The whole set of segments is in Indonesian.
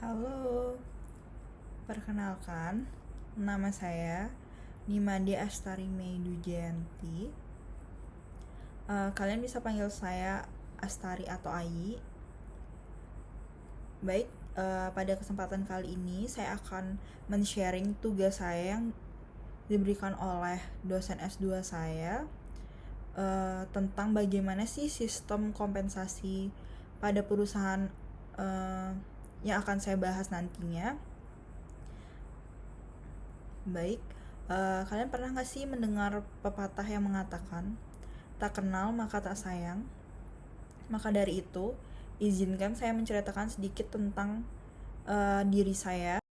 Halo, perkenalkan, nama saya Nimade Astari Meidujanti. Kalian bisa panggil saya Astari atau Ayi. Baik, pada kesempatan kali ini saya akan men-sharing tugas saya yang diberikan oleh dosen S2 saya tentang bagaimana sih sistem kompensasi pada perusahaan yang akan saya bahas nantinya. Baik, kalian pernah gak sih mendengar pepatah yang mengatakan tak kenal maka tak sayang? Maka dari itu, izinkan saya menceritakan sedikit tentang diri saya.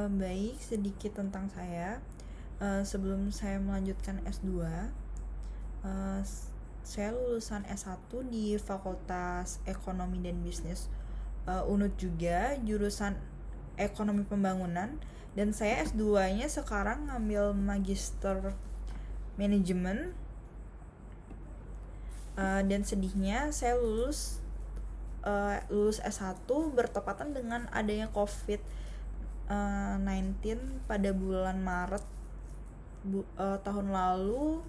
Baik, sedikit tentang saya. Sebelum saya melanjutkan S2, saya lulusan S1 di Fakultas Ekonomi dan Bisnis UNUD juga, jurusan Ekonomi Pembangunan, dan saya S2-nya sekarang ngambil Magister Manajemen. Dan sedihnya saya lulus S1 bertepatan dengan adanya COVID-19 pada bulan Maret tahun lalu,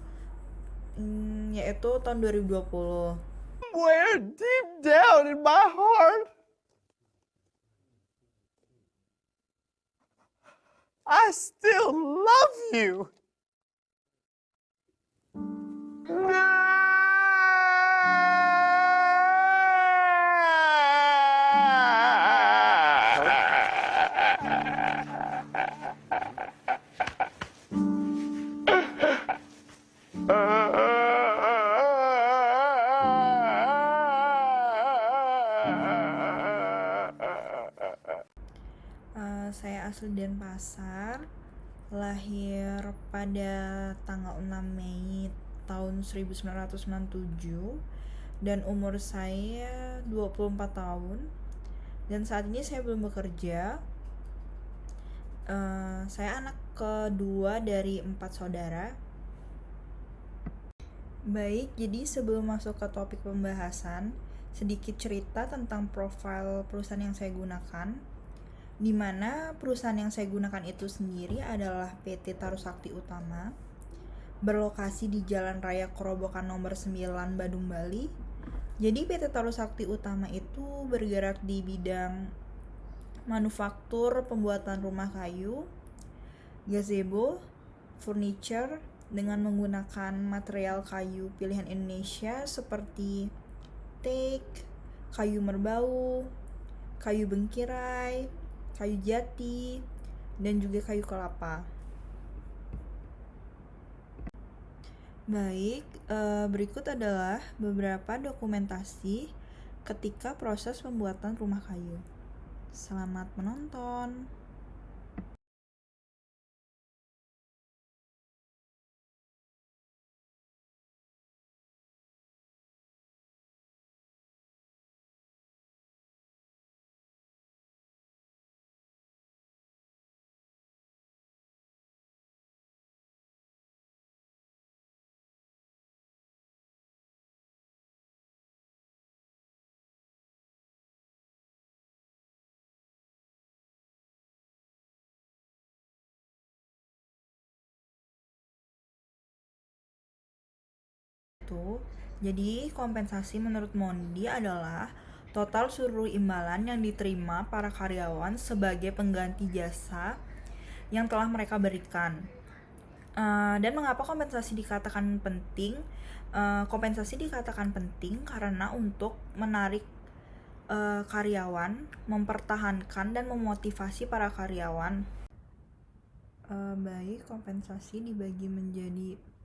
yaitu tahun 2020. Somewhere deep down in my heart, I still love you. Saya asli Denpasar, lahir pada tanggal 6 Mei tahun 1997, dan umur saya 24 tahun, dan saat ini saya belum bekerja. Saya anak kedua dari 4 saudara. Baik, jadi sebelum masuk ke topik pembahasan, sedikit cerita tentang profil perusahaan yang saya gunakan, di mana perusahaan yang saya gunakan itu sendiri adalah PT Tarusakti Utama, berlokasi di Jalan Raya Kerobokan nomor 9 Badung, Bali. Jadi PT Tarusakti Utama itu bergerak di bidang manufaktur pembuatan rumah kayu, gazebo, furniture dengan menggunakan material kayu pilihan Indonesia seperti teak, kayu merbau, kayu bengkirai, kayu jati, dan juga kayu kelapa. Baik, berikut adalah beberapa dokumentasi ketika proses pembuatan rumah kayu. Selamat menonton. Jadi kompensasi menurut Mondi adalah total seluruh imbalan yang diterima para karyawan sebagai pengganti jasa yang telah mereka berikan. Dan mengapa kompensasi dikatakan penting? Kompensasi dikatakan penting karena untuk menarik karyawan, mempertahankan dan memotivasi para karyawan. Baik, kompensasi dibagi menjadi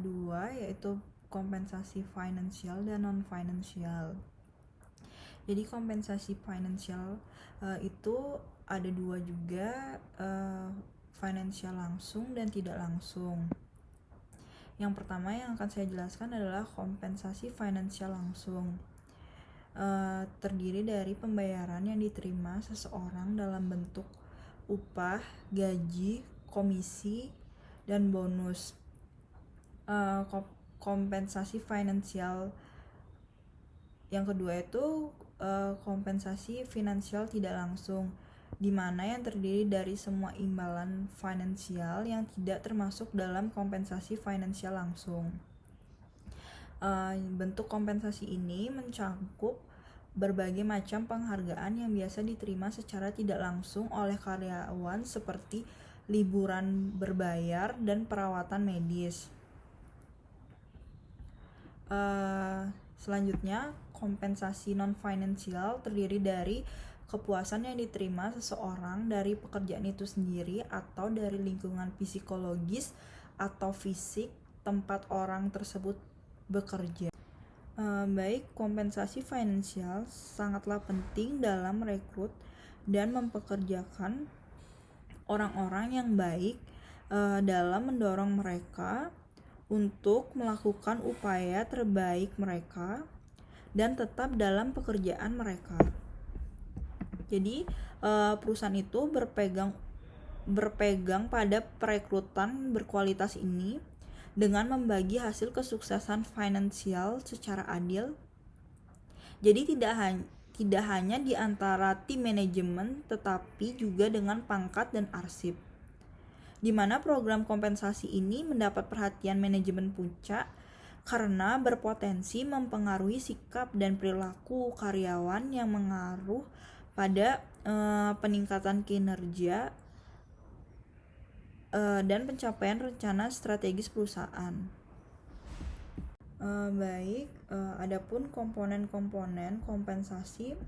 dua, yaitu kompensasi finansial dan non-finansial. Jadi kompensasi finansial itu ada dua juga, finansial langsung dan tidak langsung. Yang pertama yang akan saya jelaskan adalah kompensasi finansial langsung. Terdiri dari pembayaran yang diterima seseorang dalam bentuk upah, gaji, komisi, dan bonus. Kompensasi finansial Yang kedua itu kompensasi finansial tidak langsung, di mana yang terdiri dari semua imbalan finansial yang tidak termasuk dalam kompensasi finansial langsung. Bentuk kompensasi ini mencakup berbagai macam penghargaan yang biasa diterima secara tidak langsung oleh karyawan seperti liburan berbayar dan perawatan medis. Selanjutnya, kompensasi non-finansial terdiri dari kepuasan yang diterima seseorang dari pekerjaan itu sendiri atau dari lingkungan psikologis atau fisik tempat orang tersebut bekerja. Baik, kompensasi finansial sangatlah penting dalam merekrut dan mempekerjakan orang-orang yang baik dalam mendorong mereka untuk melakukan upaya terbaik mereka dan tetap dalam pekerjaan mereka. Jadi perusahaan itu berpegang pada perekrutan berkualitas ini dengan membagi hasil kesuksesan finansial secara adil. Jadi tidak hanya di antara tim manajemen, tetapi juga dengan pangkat dan arsip, di mana program kompensasi ini mendapat perhatian manajemen puncak karena berpotensi mempengaruhi sikap dan perilaku karyawan yang mengaruh pada peningkatan kinerja dan pencapaian rencana strategis perusahaan. Adapun komponen-komponen kompensasi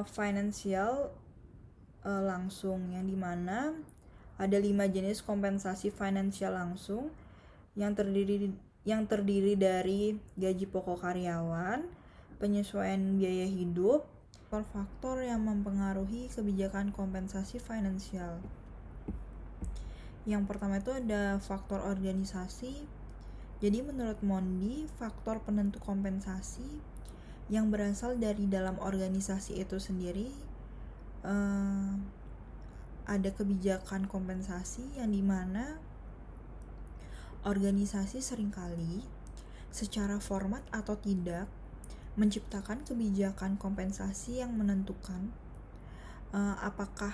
finansial langsung, yang dimana ada 5 jenis kompensasi finansial langsung yang terdiri dari gaji pokok karyawan, penyesuaian biaya hidup, faktor-faktor yang mempengaruhi kebijakan kompensasi finansial. Yang pertama itu ada faktor organisasi. Jadi menurut Mondi, faktor penentu kompensasi yang berasal dari dalam organisasi itu sendiri ada kebijakan kompensasi yang dimana organisasi seringkali secara format atau tidak menciptakan kebijakan kompensasi yang menentukan apakah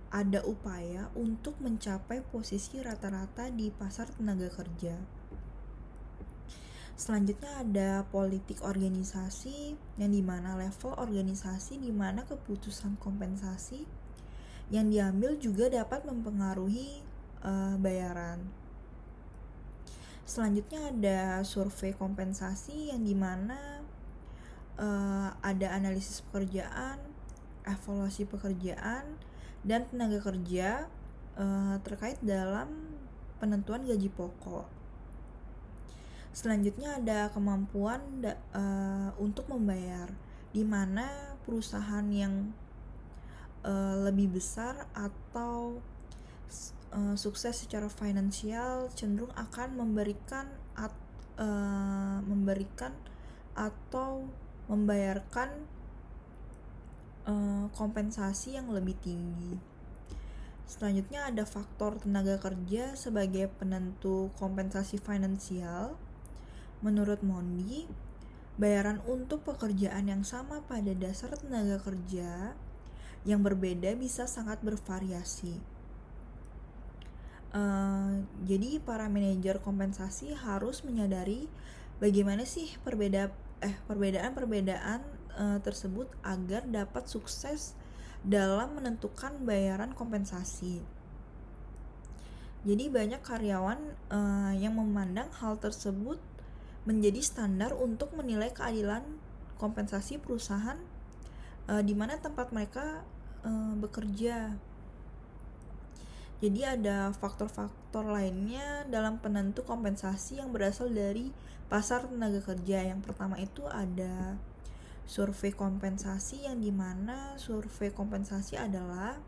ada upaya untuk mencapai posisi rata-rata di pasar tenaga kerja. Selanjutnya ada politik organisasi, yang dimana level organisasi dimana keputusan kompensasi yang diambil juga dapat mempengaruhi bayaran. Selanjutnya ada survei kompensasi, yang dimana ada analisis pekerjaan, evaluasi pekerjaan, dan tenaga kerja terkait dalam penentuan gaji pokok. Selanjutnya ada kemampuan untuk membayar, di mana perusahaan yang lebih besar atau sukses secara finansial cenderung akan memberikan atau membayarkan kompensasi yang lebih tinggi. Selanjutnya ada faktor tenaga kerja sebagai penentu kompensasi finansial. Menurut Mondi, bayaran untuk pekerjaan yang sama pada dasar tenaga kerja yang berbeda bisa sangat bervariasi. Jadi para manajer kompensasi harus menyadari bagaimana sih perbedaan-perbedaan tersebut agar dapat sukses dalam menentukan bayaran kompensasi. Jadi banyak karyawan yang memandang hal tersebut menjadi standar untuk menilai keadilan kompensasi perusahaan di mana tempat mereka bekerja. Jadi ada faktor-faktor lainnya dalam penentu kompensasi yang berasal dari pasar tenaga kerja. Yang pertama itu ada survei kompensasi, yang dimana survei kompensasi adalah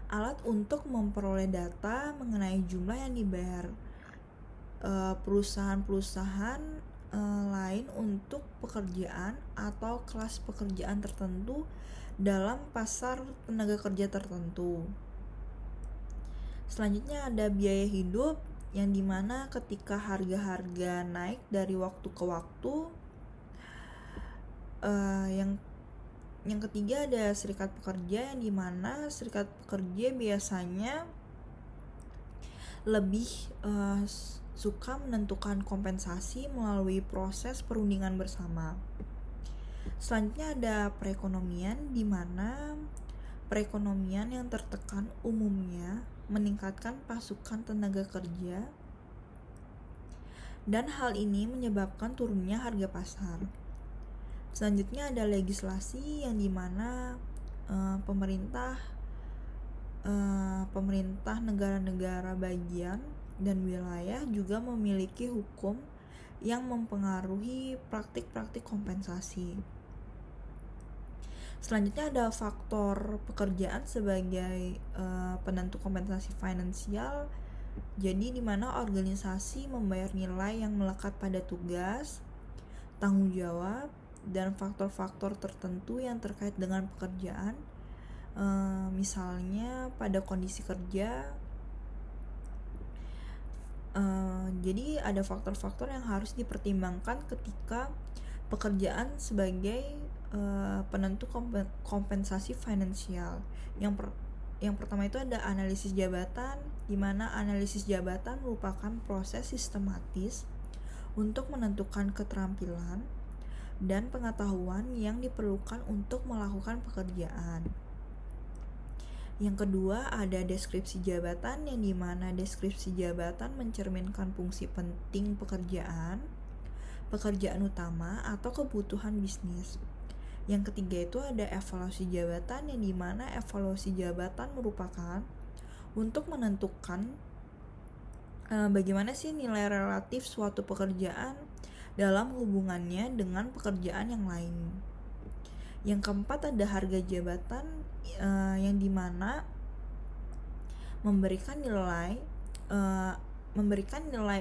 alat untuk memperoleh data mengenai jumlah yang dibayar perusahaan-perusahaan lain untuk pekerjaan atau kelas pekerjaan tertentu dalam pasar tenaga kerja tertentu. Selanjutnya ada biaya hidup, yang dimana ketika harga-harga naik dari waktu ke waktu. Yang ketiga ada serikat pekerja, yang dimana serikat pekerja biasanya lebih suka menentukan kompensasi melalui proses perundingan bersama. Selanjutnya ada perekonomian, di mana perekonomian yang tertekan umumnya meningkatkan pasukan tenaga kerja, dan hal ini menyebabkan turunnya harga pasar. Selanjutnya ada legislasi, yang dimana pemerintah negara-negara bagian dan wilayah juga memiliki hukum yang mempengaruhi praktik-praktik kompensasi. Selanjutnya ada faktor pekerjaan sebagai penentu kompensasi finansial. Jadi di mana organisasi membayar nilai yang melekat pada tugas, tanggung jawab, dan faktor-faktor tertentu yang terkait dengan pekerjaan. Misalnya pada kondisi kerja. Jadi ada faktor-faktor yang harus dipertimbangkan ketika pekerjaan sebagai penentu kompensasi finansial. Yang pertama itu ada analisis jabatan, di mana analisis jabatan merupakan proses sistematis untuk menentukan keterampilan dan pengetahuan yang diperlukan untuk melakukan pekerjaan. Yang kedua ada deskripsi jabatan, yang dimana deskripsi jabatan mencerminkan fungsi penting pekerjaan utama atau kebutuhan bisnis. Yang ketiga itu ada evaluasi jabatan, yang dimana evaluasi jabatan merupakan untuk menentukan bagaimana sih nilai relatif suatu pekerjaan dalam hubungannya dengan pekerjaan yang lain. Yang keempat ada harga jabatan, yang dimana memberikan nilai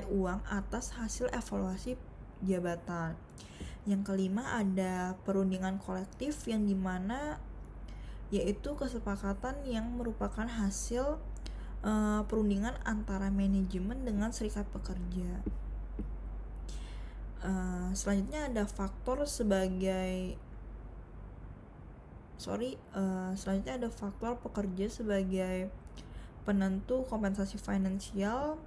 uang atas hasil evaluasi jabatan. Yang kelima ada perundingan kolektif, yang dimana yaitu kesepakatan yang merupakan hasil perundingan antara manajemen dengan serikat pekerja. Selanjutnya ada faktor pekerja sebagai penentu kompensasi finansial,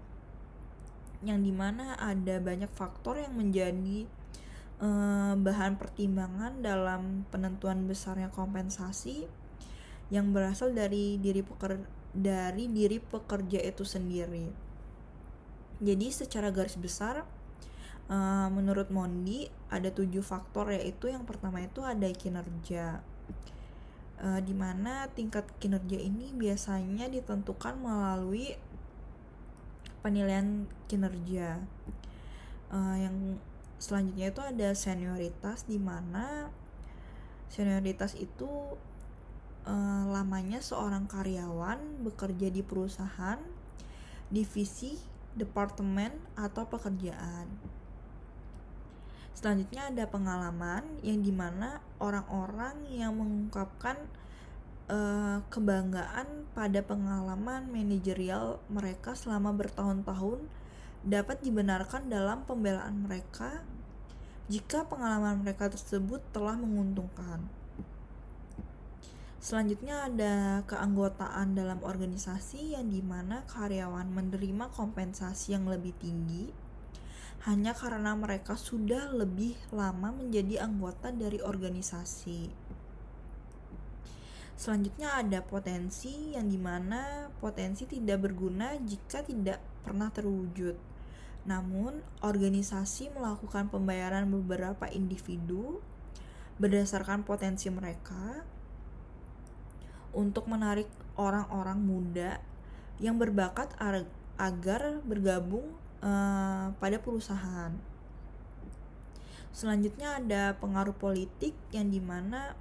yang dimana ada banyak faktor yang menjadi bahan pertimbangan dalam penentuan besarnya kompensasi yang berasal dari diri pekerja itu sendiri. Jadi secara garis besar, menurut Mondi ada 7 faktor, yaitu yang pertama itu ada kinerja, di mana tingkat kinerja ini biasanya ditentukan melalui penilaian kinerja. Yang selanjutnya itu ada senioritas, di mana senioritas itu lamanya seorang karyawan bekerja di perusahaan, divisi, departemen, atau pekerjaan. Selanjutnya ada pengalaman, yang dimana orang-orang yang mengungkapkan kebanggaan pada pengalaman manajerial mereka selama bertahun-tahun dapat dibenarkan dalam pembelaan mereka jika pengalaman mereka tersebut telah menguntungkan. Selanjutnya ada keanggotaan dalam organisasi, yang dimana karyawan menerima kompensasi yang lebih tinggi hanya karena mereka sudah lebih lama menjadi anggota dari organisasi. Selanjutnya ada potensi, yang dimana potensi tidak berguna jika tidak pernah terwujud. Namun, organisasi melakukan pembayaran beberapa individu berdasarkan potensi mereka untuk menarik orang-orang muda yang berbakat agar bergabung pada perusahaan. Selanjutnya ada pengaruh politik, yang dimana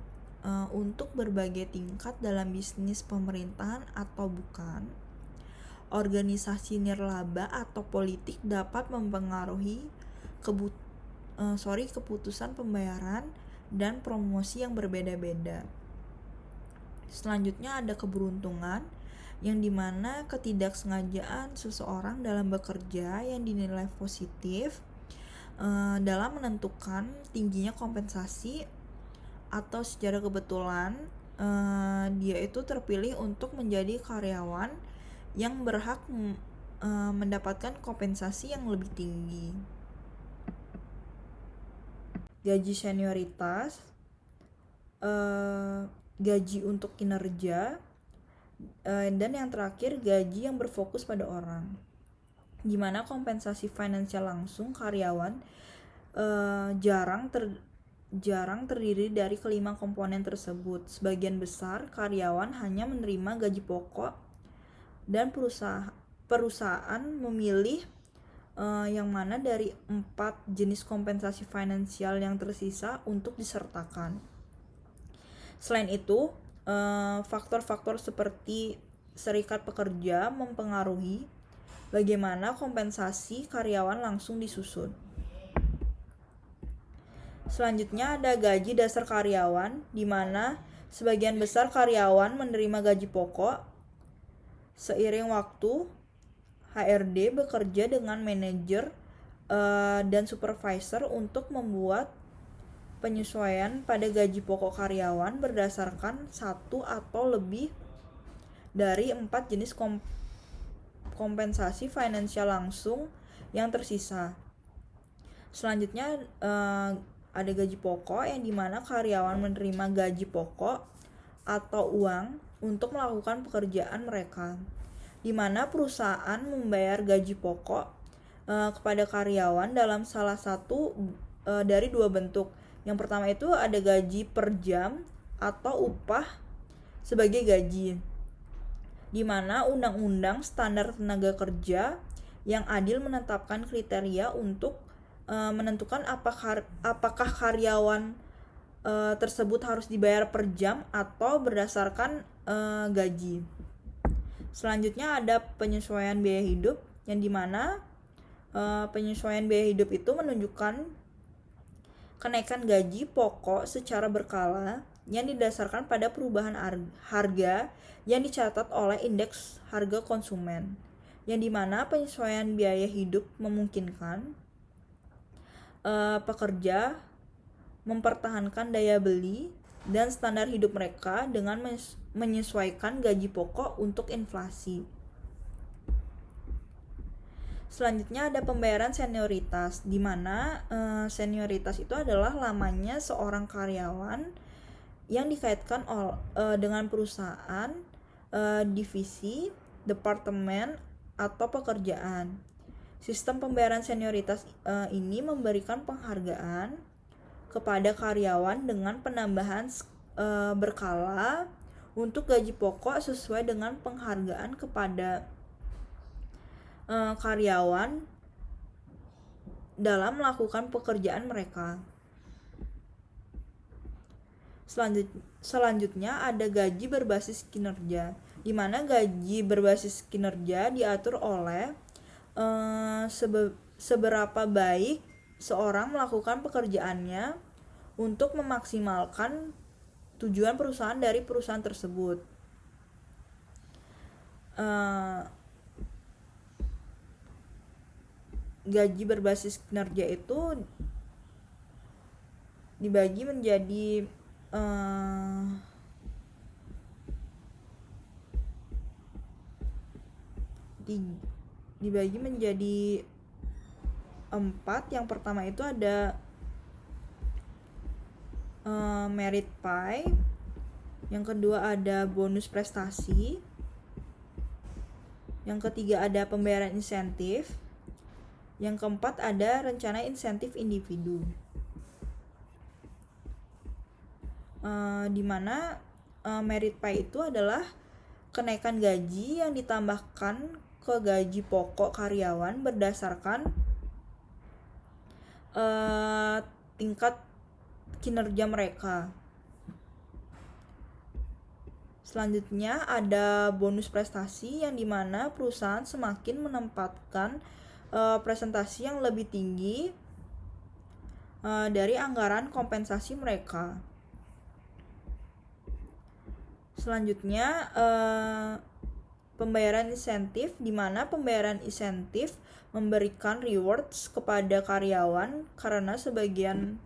untuk berbagai tingkat dalam bisnis pemerintahan atau bukan, organisasi nirlaba atau politik dapat mempengaruhi keputusan pembayaran dan promosi yang berbeda-beda. Selanjutnya ada keberuntungan, yang dimana ketidaksengajaan seseorang dalam bekerja yang dinilai positif dalam menentukan tingginya kompensasi, atau secara kebetulan dia itu terpilih untuk menjadi karyawan yang berhak mendapatkan kompensasi yang lebih tinggi. Gaji senioritas, gaji untuk kinerja, dan yang terakhir gaji yang berfokus pada orang, dimana kompensasi finansial langsung karyawan jarang terdiri dari kelima komponen tersebut. Sebagian besar karyawan hanya menerima gaji pokok dan perusahaan memilih yang mana dari 4 jenis kompensasi finansial yang tersisa untuk disertakan. Selain itu, faktor-faktor seperti serikat pekerja mempengaruhi bagaimana kompensasi karyawan langsung disusun. Selanjutnya ada gaji dasar karyawan, di mana sebagian besar karyawan menerima gaji pokok. Seiring waktu, HRD bekerja dengan manajer dan supervisor untuk membuat penyesuaian pada gaji pokok karyawan berdasarkan satu atau lebih dari 4 jenis kompensasi finansial langsung yang tersisa. Selanjutnya ada gaji pokok, yang dimana karyawan menerima gaji pokok atau uang untuk melakukan pekerjaan mereka, dimana perusahaan membayar gaji pokok kepada karyawan dalam salah satu dari 2 bentuk. Yang pertama itu ada gaji per jam atau upah sebagai gaji, dimana Undang-Undang Standar Tenaga Kerja yang adil menetapkan kriteria untuk menentukan apakah karyawan tersebut harus dibayar per jam atau berdasarkan gaji. Selanjutnya ada penyesuaian biaya hidup, yang dimana penyesuaian biaya hidup itu menunjukkan kenaikan gaji pokok secara berkala yang didasarkan pada perubahan harga yang dicatat oleh indeks harga konsumen, yang dimana penyesuaian biaya hidup memungkinkan pekerja mempertahankan daya beli dan standar hidup mereka dengan menyesuaikan gaji pokok untuk inflasi. Selanjutnya ada pembayaran senioritas, di mana senioritas itu adalah lamanya seorang karyawan yang dikaitkan dengan perusahaan, divisi, departemen, atau pekerjaan. Sistem pembayaran senioritas ini memberikan penghargaan kepada karyawan dengan penambahan berkala untuk gaji pokok sesuai dengan penghargaan kepada karyawan dalam melakukan pekerjaan mereka. Selanjutnya ada gaji berbasis kinerja, di mana gaji berbasis kinerja diatur oleh seberapa baik seorang melakukan pekerjaannya untuk memaksimalkan tujuan perusahaan dari perusahaan tersebut. Gaji berbasis kinerja itu dibagi menjadi dibagi menjadi 4. Yang pertama itu ada merit pay, yang kedua ada bonus prestasi, yang ketiga ada pembayaran insentif, yang keempat ada rencana insentif individu. Di mana merit pay itu adalah kenaikan gaji yang ditambahkan ke gaji pokok karyawan berdasarkan tingkat kinerja mereka. Selanjutnya ada bonus prestasi, yang dimana perusahaan semakin menempatkan presentasi yang lebih tinggi dari anggaran kompensasi mereka. Selanjutnya pembayaran insentif, di mana pembayaran insentif memberikan rewards kepada karyawan karena sebagian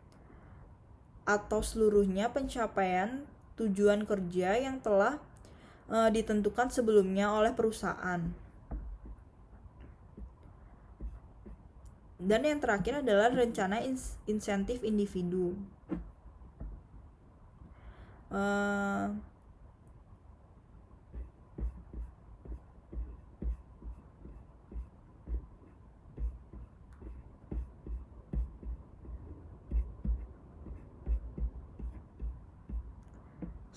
atau seluruhnya pencapaian tujuan kerja yang telah ditentukan sebelumnya oleh perusahaan. Dan yang terakhir adalah rencana insentif individu.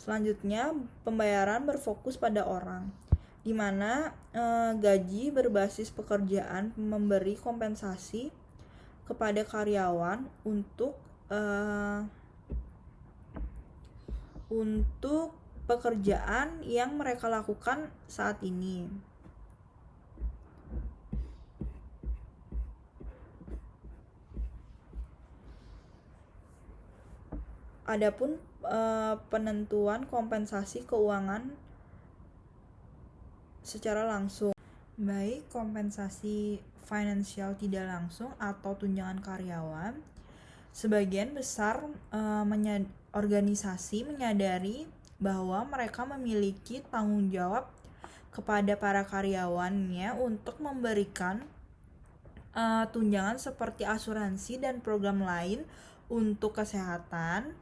Selanjutnya, pembayaran berfokus pada orang, di mana gaji berbasis pekerjaan memberi kompensasi kepada karyawan untuk pekerjaan yang mereka lakukan saat ini. Adapun penentuan kompensasi keuangan secara langsung, baik kompensasi finansial tidak langsung atau tunjangan karyawan, sebagian besar organisasi menyadari bahwa mereka memiliki tanggung jawab kepada para karyawannya untuk memberikan tunjangan seperti asuransi dan program lain untuk kesehatan,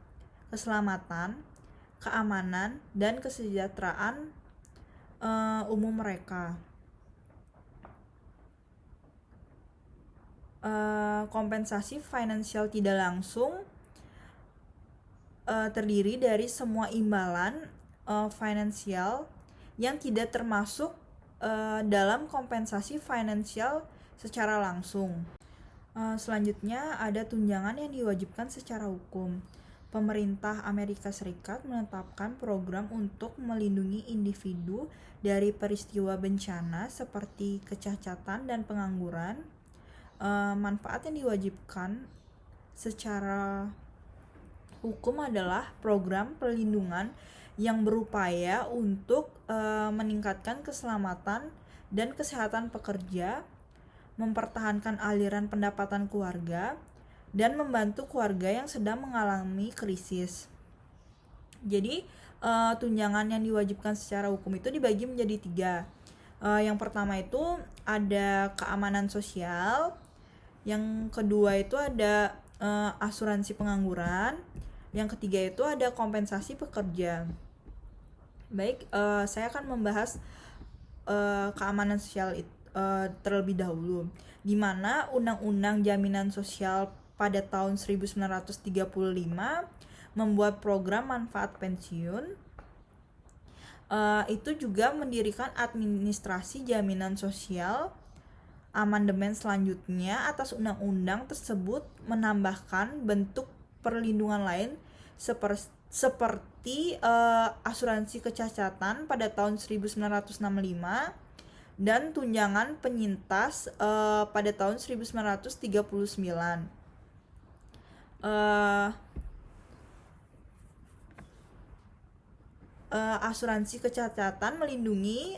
keselamatan, keamanan, dan kesejahteraan umum mereka. Kompensasi finansial tidak langsung terdiri dari semua imbalan finansial yang tidak termasuk dalam kompensasi finansial secara langsung. Selanjutnya ada tunjangan yang diwajibkan secara hukum. Pemerintah Amerika Serikat menetapkan program untuk melindungi individu dari peristiwa bencana seperti kecacatan dan pengangguran. Manfaat yang diwajibkan secara hukum adalah program perlindungan yang berupaya untuk meningkatkan keselamatan dan kesehatan pekerja, mempertahankan aliran pendapatan keluarga, dan membantu keluarga yang sedang mengalami krisis. Jadi tunjangan yang diwajibkan secara hukum itu dibagi menjadi 3. Yang pertama itu ada keamanan sosial, yang kedua itu ada asuransi pengangguran, yang ketiga itu ada kompensasi pekerja. Baik, saya akan membahas keamanan sosial terlebih dahulu, di mana Undang-Undang Jaminan Sosial pada tahun 1935 membuat program manfaat pensiun. Itu juga mendirikan administrasi jaminan sosial. Amandemen selanjutnya atas undang-undang tersebut menambahkan bentuk perlindungan lain seperti asuransi kecacatan pada tahun 1965 dan tunjangan penyintas pada tahun 1939. Asuransi kecacatan melindungi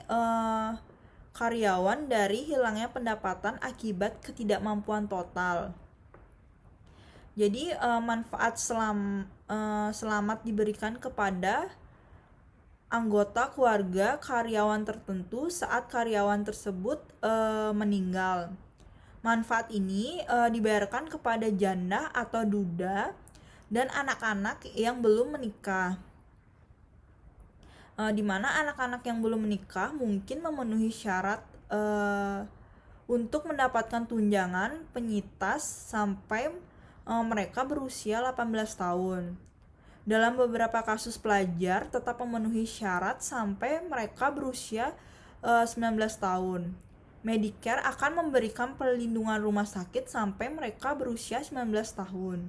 karyawan dari hilangnya pendapatan akibat ketidakmampuan total. Jadi manfaat selamat diberikan kepada anggota keluarga karyawan tertentu saat karyawan tersebut meninggal. Manfaat ini dibayarkan kepada janda atau duda dan anak-anak yang belum menikah. Di mana anak-anak yang belum menikah mungkin memenuhi syarat untuk mendapatkan tunjangan penyintas sampai mereka berusia 18 tahun. Dalam beberapa kasus pelajar tetap memenuhi syarat sampai mereka berusia 19 tahun. Medicare akan memberikan perlindungan rumah sakit sampai mereka berusia 19 tahun.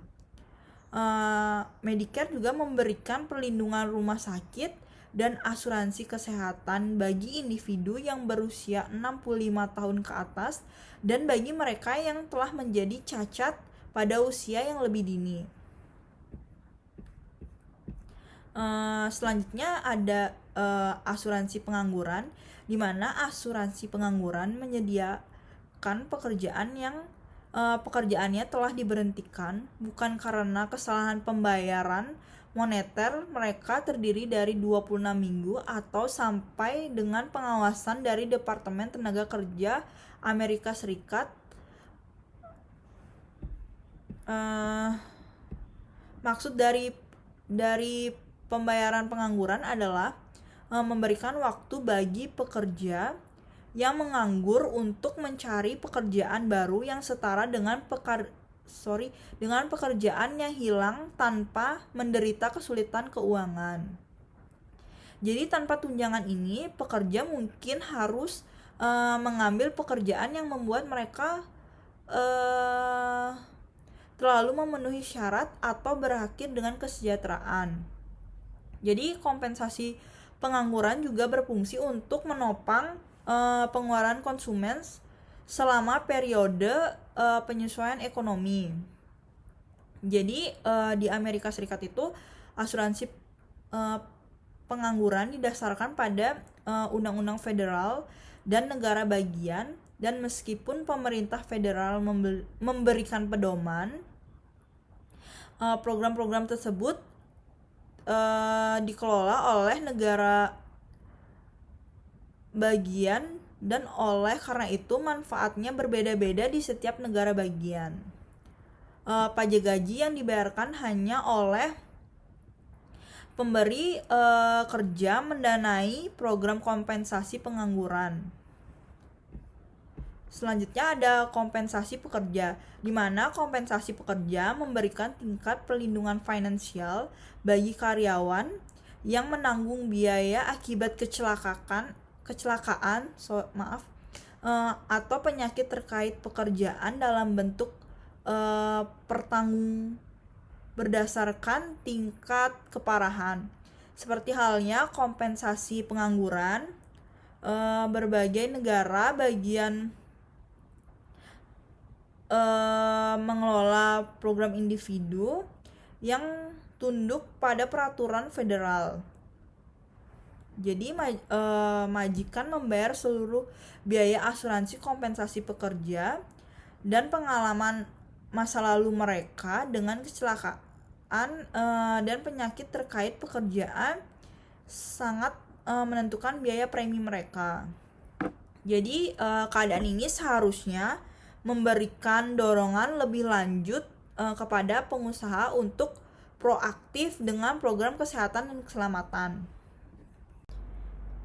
Medicare juga memberikan perlindungan rumah sakit dan asuransi kesehatan bagi individu yang berusia 65 tahun ke atas dan bagi mereka yang telah menjadi cacat pada usia yang lebih dini. Selanjutnya ada asuransi pengangguran, di mana asuransi pengangguran menyediakan pekerjaannya telah diberhentikan bukan karena kesalahan pembayaran moneter. Mereka terdiri dari 26 minggu atau sampai dengan pengawasan dari Departemen Tenaga Kerja Amerika Serikat. Maksud dari pembayaran pengangguran adalah memberikan waktu bagi pekerja yang menganggur untuk mencari pekerjaan baru yang setara dengan pekerjaan yang hilang tanpa menderita kesulitan keuangan. Jadi tanpa tunjangan ini, pekerja mungkin harus mengambil pekerjaan yang membuat mereka terlalu memenuhi syarat atau berakhir dengan kesejahteraan. Jadi kompensasi pengangguran juga berfungsi untuk menopang pengeluaran konsumen selama periode penyesuaian ekonomi. Jadi di Amerika Serikat itu asuransi pengangguran didasarkan pada undang-undang federal dan negara bagian, dan meskipun pemerintah federal memberikan pedoman, program-program tersebut dikelola oleh negara bagian, dan karena itu manfaatnya berbeda-beda di setiap negara bagian. Pajak gaji yang dibayarkan hanya oleh pemberi kerja mendanai program kompensasi pengangguran. Selanjutnya ada kompensasi pekerja, di mana kompensasi pekerja memberikan tingkat perlindungan finansial bagi karyawan yang menanggung biaya akibat kecelakaan atau penyakit terkait pekerjaan dalam bentuk berdasarkan tingkat keparahan. Seperti halnya kompensasi pengangguran, berbagai negara bagian mengelola program individu yang tunduk pada peraturan federal. Jadi majikan membayar seluruh biaya asuransi kompensasi pekerja dan pengalaman masa lalu mereka dengan kecelakaan dan penyakit terkait pekerjaan sangat menentukan biaya premi mereka. Jadi keadaan ini seharusnya memberikan dorongan lebih lanjut kepada pengusaha untuk proaktif dengan program kesehatan dan keselamatan.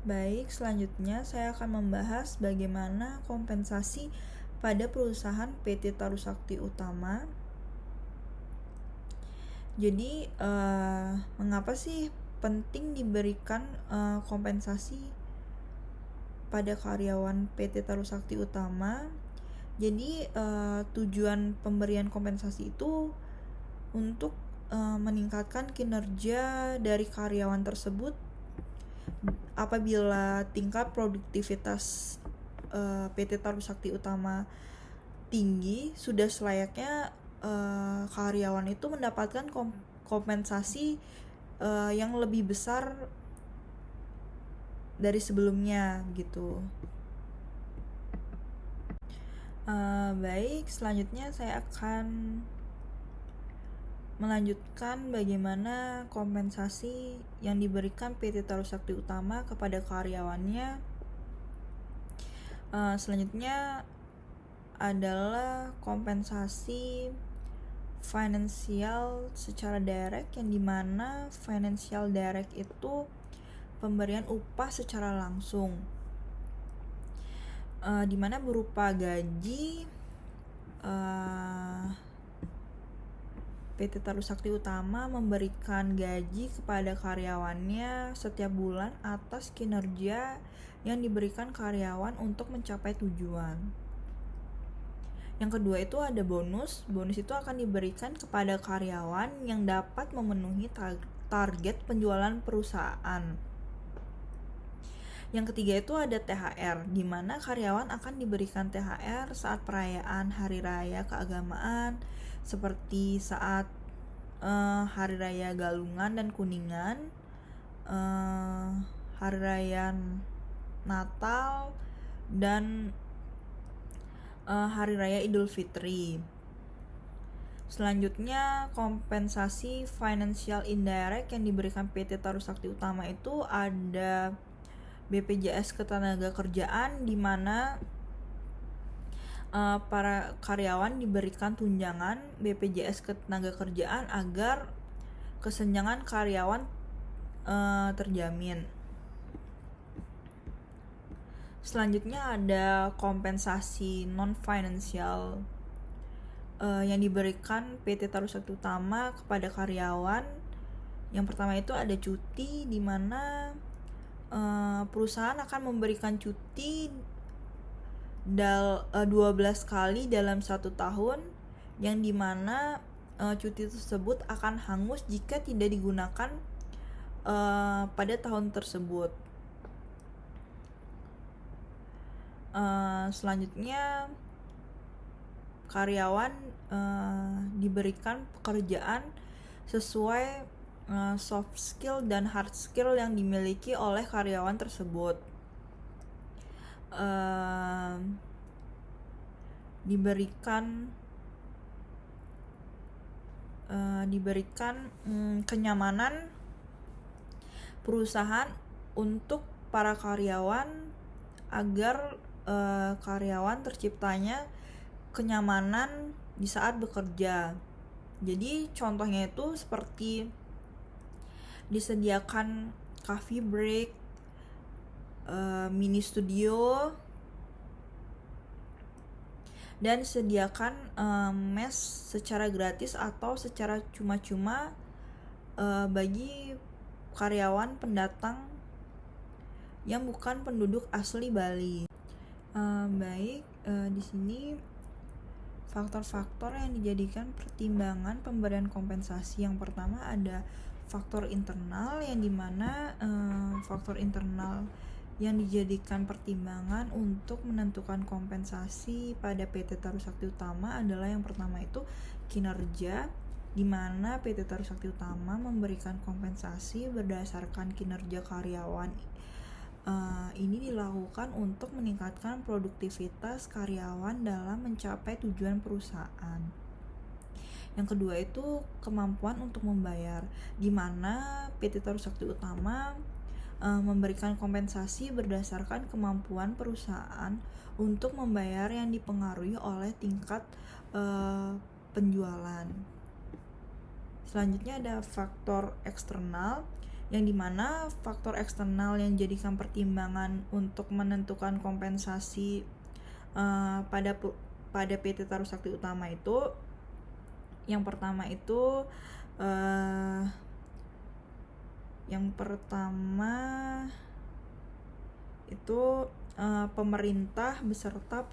Baik, selanjutnya saya akan membahas bagaimana kompensasi pada perusahaan PT Tarusakti Utama. Jadi, mengapa sih penting diberikan kompensasi pada karyawan PT Tarusakti Utama? Jadi tujuan pemberian kompensasi itu untuk meningkatkan kinerja dari karyawan tersebut. Apabila tingkat produktivitas PT Tarusakti Utama tinggi, sudah selayaknya karyawan itu mendapatkan kompensasi yang lebih besar dari sebelumnya gitu. Baik, selanjutnya saya akan melanjutkan bagaimana kompensasi yang diberikan PT Tarusakti Utama kepada karyawannya. Selanjutnya adalah kompensasi finansial secara direct, yang dimana financial direct itu pemberian upah secara langsung, dimana berupa gaji. PT Tarusakti Utama memberikan gaji kepada karyawannya setiap bulan atas kinerja yang diberikan karyawan untuk mencapai tujuan. Yang kedua itu ada bonus. Bonus itu akan diberikan kepada karyawan yang dapat memenuhi target penjualan perusahaan. Yang ketiga itu ada THR, di mana karyawan akan diberikan THR saat perayaan hari raya keagamaan, seperti saat Hari Raya Galungan dan Kuningan, hari raya Natal dan hari raya Idul Fitri. Selanjutnya, kompensasi financial indirect yang diberikan PT Taru Sakti Utama itu ada BPJS Ketenagakerjaan, di mana para karyawan diberikan tunjangan BPJS Ketenagakerjaan agar kesenjangan karyawan terjamin. Selanjutnya ada kompensasi non-financial yang diberikan PT Taru Sakti Utama kepada karyawan. Yang pertama itu ada cuti, di mana perusahaan akan memberikan cuti 12 kali dalam 1 tahun, yang dimana cuti tersebut akan hangus jika tidak digunakan pada tahun tersebut. Selanjutnya, karyawan diberikan pekerjaan sesuai soft skill dan hard skill yang dimiliki oleh karyawan tersebut. Diberikan kenyamanan perusahaan untuk para karyawan agar karyawan terciptanya kenyamanan di saat bekerja. Jadi contohnya itu seperti disediakan coffee break, mini studio, dan sediakan mes secara gratis atau secara cuma-cuma bagi karyawan pendatang yang bukan penduduk asli Bali. Di sini faktor-faktor yang dijadikan pertimbangan pemberian kompensasi. Yang pertama ada faktor internal, yang dimana faktor internal yang dijadikan pertimbangan untuk menentukan kompensasi pada PT Taru Sakti Utama adalah yang pertama itu kinerja, di mana PT Taru Sakti Utama memberikan kompensasi berdasarkan kinerja karyawan. Ini dilakukan untuk meningkatkan produktivitas karyawan dalam mencapai tujuan perusahaan. Yang kedua itu kemampuan untuk membayar, di mana PT Taru Sakti Utama memberikan kompensasi berdasarkan kemampuan perusahaan untuk membayar yang dipengaruhi oleh tingkat penjualan. Selanjutnya ada faktor eksternal, yang dimana faktor eksternal yang dijadikan pertimbangan untuk menentukan kompensasi pada PT Taru Sakti Utama itu, yang pertama itu pemerintah beserta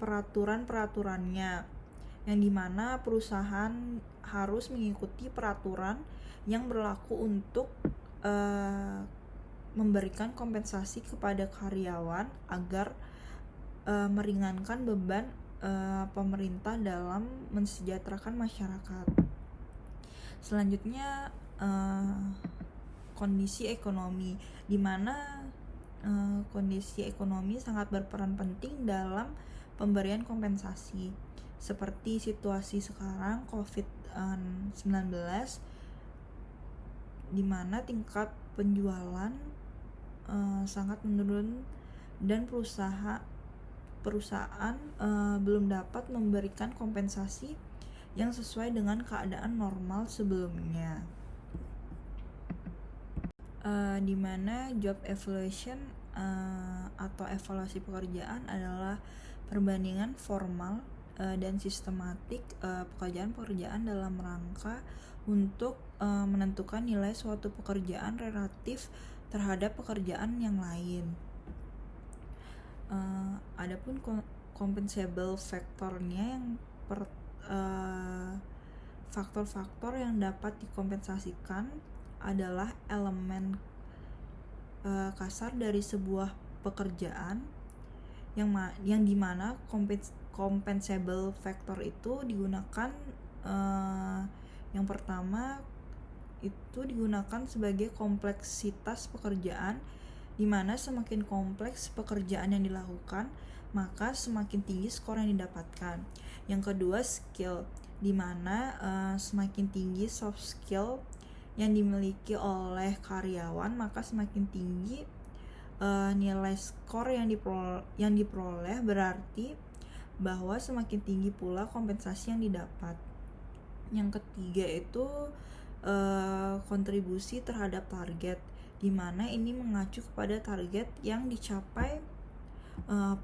peraturan-peraturannya, yang dimana perusahaan harus mengikuti peraturan yang berlaku untuk memberikan kompensasi kepada karyawan agar meringankan beban pemerintah dalam mensejahterakan masyarakat. Selanjutnya kondisi ekonomi, di mana kondisi ekonomi sangat berperan penting dalam pemberian kompensasi, seperti situasi sekarang COVID-19, di mana tingkat penjualan sangat menurun dan perusahaan belum dapat memberikan kompensasi yang sesuai dengan keadaan normal sebelumnya. Di mana job evaluation atau evaluasi pekerjaan adalah perbandingan formal dan sistematik pekerjaan dalam rangka untuk menentukan nilai suatu pekerjaan relatif terhadap pekerjaan yang lain. Adapun compensable factornya, yang faktor-faktor yang dapat dikompensasikan adalah elemen kasar dari sebuah pekerjaan, yang dimana compensable factor itu digunakan yang pertama itu digunakan sebagai kompleksitas pekerjaan, di mana semakin kompleks pekerjaan yang dilakukan, maka semakin tinggi skor yang didapatkan. Yang kedua, skill, di mana semakin tinggi soft skill yang dimiliki oleh karyawan, maka semakin tinggi nilai skor yang diperoleh, berarti bahwa semakin tinggi pula kompensasi yang didapat. Yang ketiga itu kontribusi terhadap target, di mana ini mengacu kepada target yang dicapai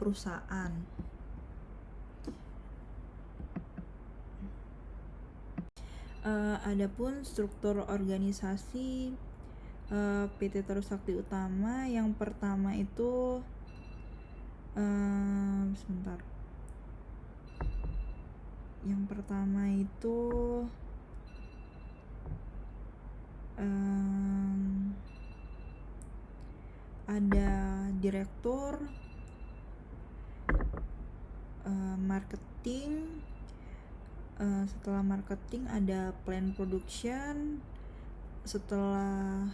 perusahaan. Adapun struktur organisasi PT Trisakti Utama, yang pertama itu Yang pertama itu ada direktur, marketing, setelah marketing ada plan production, setelah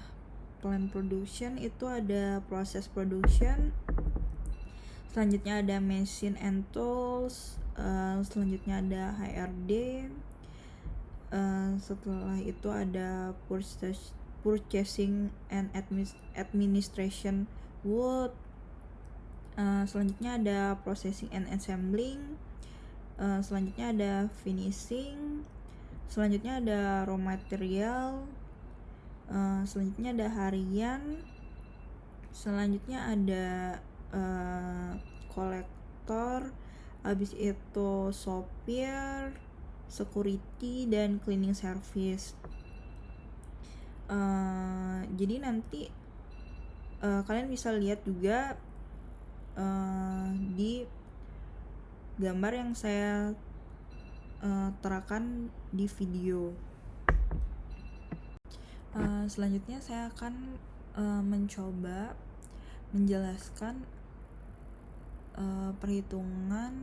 plan production itu ada proses production, selanjutnya ada machine and tools, selanjutnya ada HRD, setelah itu ada purchasing and administration wood, selanjutnya ada processing and assembling, selanjutnya ada finishing, selanjutnya ada raw material, selanjutnya ada harian, selanjutnya ada kolektor, habis itu sopir, security, dan cleaning service. Jadi nanti kalian bisa lihat juga di gambar yang saya terakan di video. Selanjutnya saya akan mencoba menjelaskan perhitungan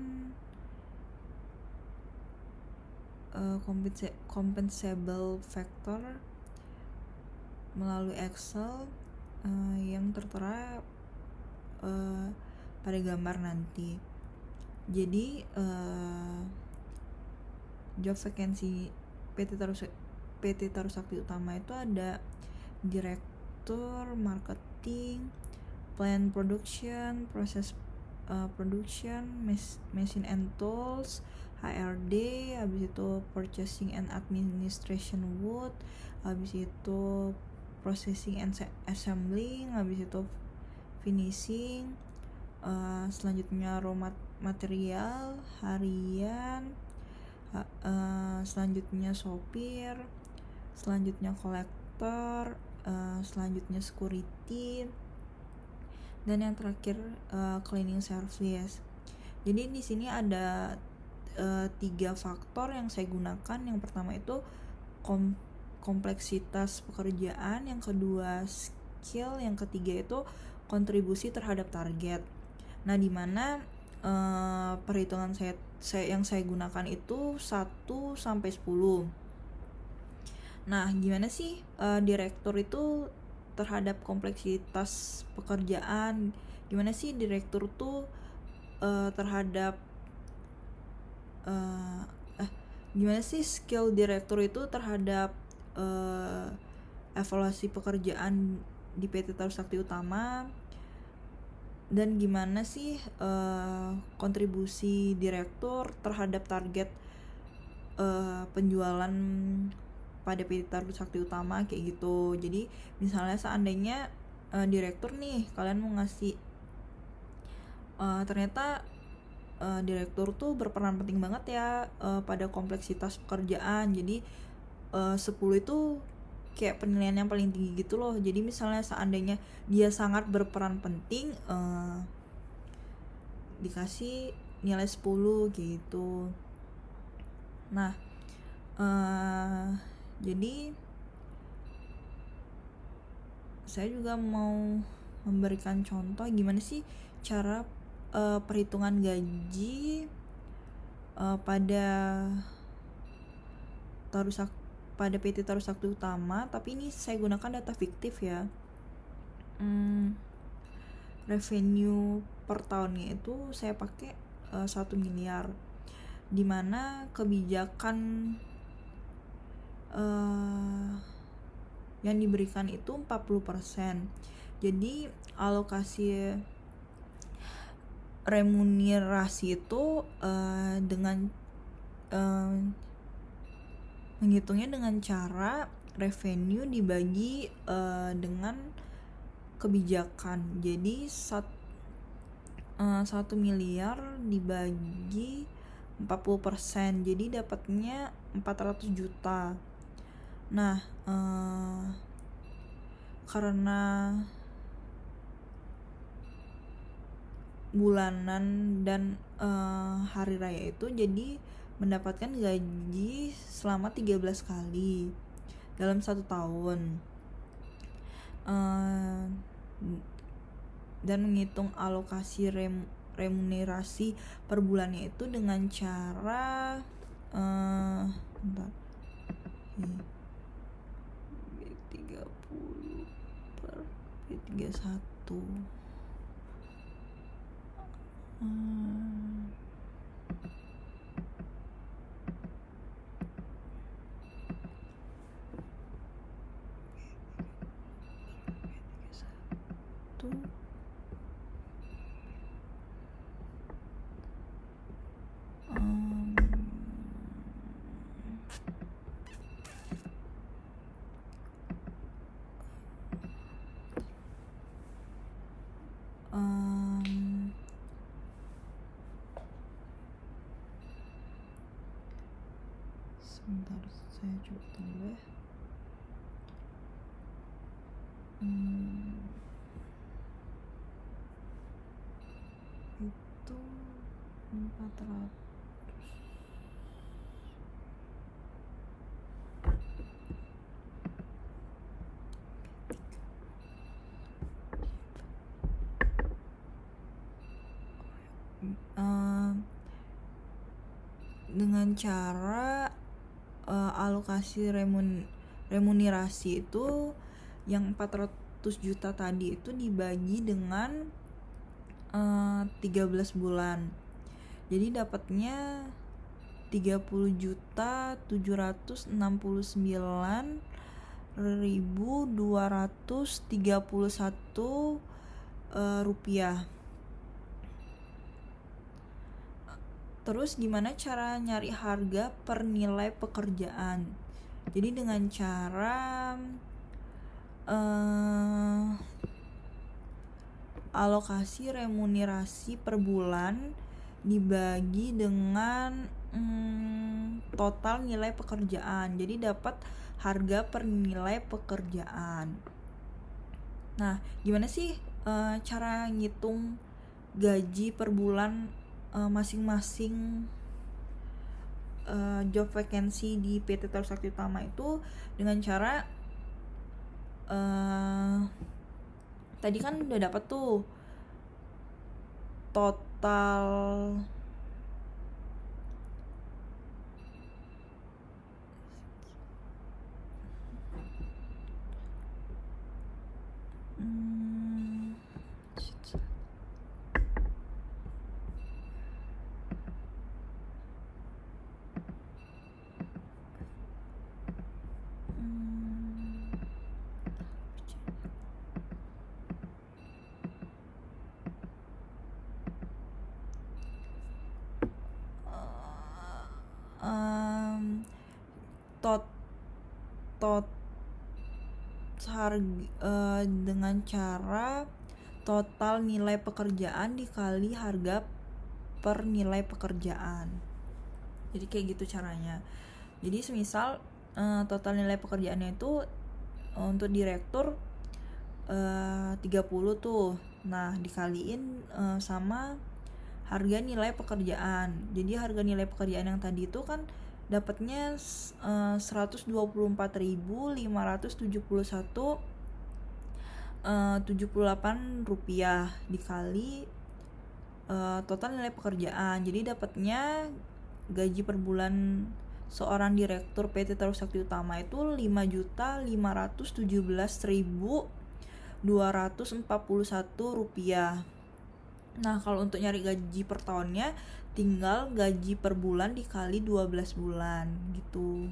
compensable factor melalui Excel yang tertera pada gambar nanti. Jadi job vacancy PT Trisakti Utama itu ada direktur, marketing, plan production, proses production, machine and tools, HRD, habis itu purchasing and administration wood, habis itu processing and assembling, habis itu finishing, selanjutnya raw material, harian, selanjutnya sopir, selanjutnya kolektor, selanjutnya security, dan yang terakhir cleaning service. Jadi di sini ada 3 faktor yang saya gunakan. Yang pertama itu kompleksitas pekerjaan, yang kedua skill, yang ketiga itu kontribusi terhadap target. Nah, di mana perhitungan yang saya gunakan itu 1 sampai 10. Nah, gimana sih direktur itu terhadap kompleksitas pekerjaan? Gimana sih direktur tuh terhadap gimana sih skill direktur itu terhadap evaluasi pekerjaan di PT Trisakti Utama, dan gimana sih kontribusi direktur terhadap target penjualan pada PT Trisakti Utama, kayak gitu. Jadi misalnya seandainya direktur nih, kalian mau ngasih ternyata direktur tuh berperan penting banget ya pada kompleksitas pekerjaan. Jadi 10 itu kayak penilaian yang paling tinggi gitu loh. Jadi misalnya seandainya dia sangat berperan penting, dikasih nilai 10 gitu. Nah, jadi saya juga mau memberikan contoh gimana sih cara perhitungan gaji pada pada PT Taruh Sakti Utama, tapi ini saya gunakan data fiktif ya. Revenue per tahunnya itu saya pakai 1 miliar, dimana kebijakan yang diberikan itu 40%. Jadi alokasi remunerasi itu dengan menghitungnya dengan cara revenue dibagi dengan kebijakan. Jadi 1 miliar dibagi 40%, jadi dapatnya 400 juta. Nah, karena bulanan dan hari raya itu, jadi mendapatkan gaji selama 13 kali dalam 1 tahun. Dan menghitung alokasi remunerasi per bulannya itu dengan cara B30 per B31. Sebentar, saya coba tambah. Itu 400. Dengan cara alokasi remunerasi itu yang 400 juta tadi itu dibagi dengan 13 bulan. Jadi dapatnya 30.269.231 rupiah. Terus gimana cara nyari harga per nilai pekerjaan? Jadi dengan cara alokasi remunerasi per bulan dibagi dengan total nilai pekerjaan. Jadi dapat harga per nilai pekerjaan. Nah, gimana sih cara ngitung gaji per bulan masing-masing job vacancy di PT Taruh Sakti Utama itu? Dengan cara tadi kan udah dapat tuh total dengan cara total nilai pekerjaan dikali harga per nilai pekerjaan. Jadi kayak gitu caranya. Jadi semisal total nilai pekerjaannya itu untuk direktur 30 tuh. Nah, dikaliin sama harga nilai pekerjaan. Jadi harga nilai pekerjaan yang tadi itu kan dapatnya 124.571.78 rupiah dikali total nilai pekerjaan. Jadi dapatnya gaji per bulan seorang direktur PT Trisakti Utama itu 5.517.241 rupiah. Nah, kalau untuk nyari gaji per tahunnya tinggal gaji per bulan dikali 12 bulan gitu.